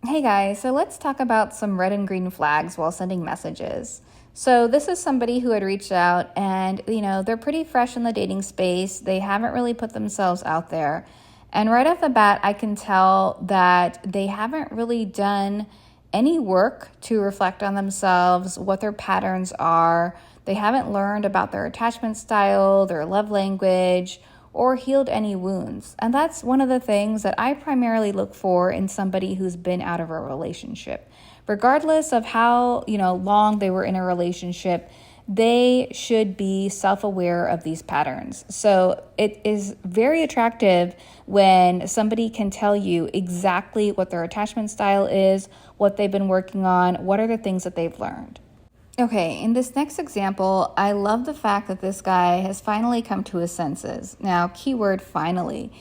Hey guys, so let's talk about some red and green flags while sending messages. So this is somebody who had reached out and, they're pretty fresh in the dating space. They haven't really put themselves out there. And right off the bat, I can tell that they haven't really done any work to reflect on themselves, what their patterns are. They haven't learned about their attachment style, their love language, or healed any wounds. And that's one of the things that I primarily look for in somebody who's been out of a relationship. Regardless of how, long they were in a relationship, they should be self-aware of these patterns. So it is very attractive when somebody can tell you exactly what their attachment style is, what they've been working on, what are the things that they've learned. Okay, in this next example, I love the fact that this guy has finally come to his senses. Now, keyword finally.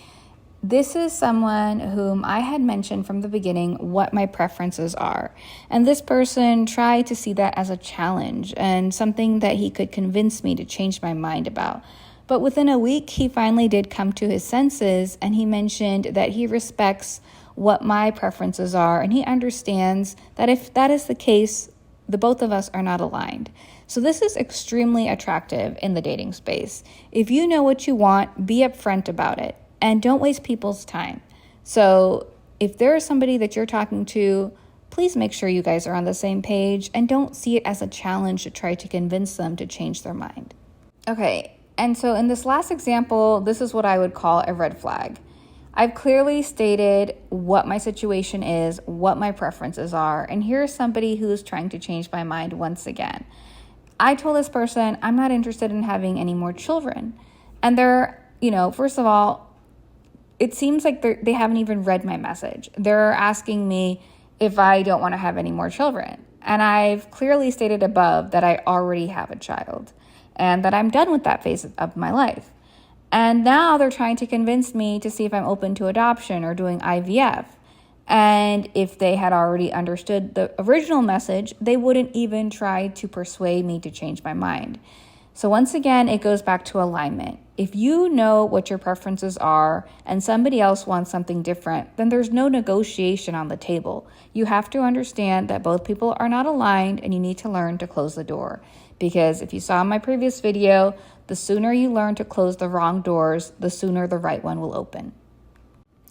This is someone whom I had mentioned from the beginning what my preferences are. And this person tried to see that as a challenge and something that he could convince me to change my mind about. But within a week, he finally did come to his senses and he mentioned that he respects what my preferences are and he understands that if that is the case, the both of us are not aligned. So this is extremely attractive in the dating space. If you know what you want, be upfront about it and don't waste people's time. So if there is somebody that you're talking to, please make sure you guys are on the same page and don't see it as a challenge to try to convince them to change their mind. Okay, and so in this last example, this is what I would call a red flag. I've clearly stated what my situation is, what my preferences are, and here's somebody who's trying to change my mind once again. I told this person I'm not interested in having any more children. And they're, first of all, it seems like they haven't even read my message. They're asking me if I don't want to have any more children. And I've clearly stated above that I already have a child and that I'm done with that phase of my life. And now they're trying to convince me to see if I'm open to adoption or doing IVF. And if they had already understood the original message, they wouldn't even try to persuade me to change my mind. So once again, it goes back to alignment. If you know what your preferences are and somebody else wants something different, then there's no negotiation on the table. You have to understand that both people are not aligned and you need to learn to close the door. Because if you saw my previous video, the sooner you learn to close the wrong doors, the sooner the right one will open.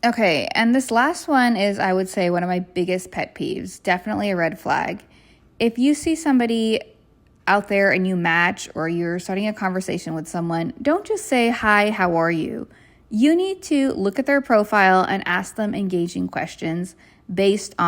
Okay, and this last one is, I would say, one of my biggest pet peeves, definitely a red flag. If you see somebody out there and you match or you're starting a conversation with someone, don't just say, "Hi, how are you?" You need to look at their profile and ask them engaging questions based on